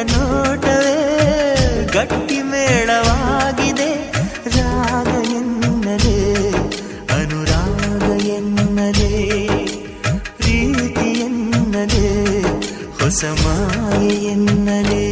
ನೋಟವೇ ಗಟ್ಟಿ ಮೇಳವಾಗಿದೆ. ರಾಗ ಎನ್ನಲೇ ಅನುರಾಗ ಎನ್ನಲೇ ಪ್ರೀತಿ ಎನ್ನಲೇ ಹೊಸ ಮಾಯೆ ಎನ್ನಲೇ.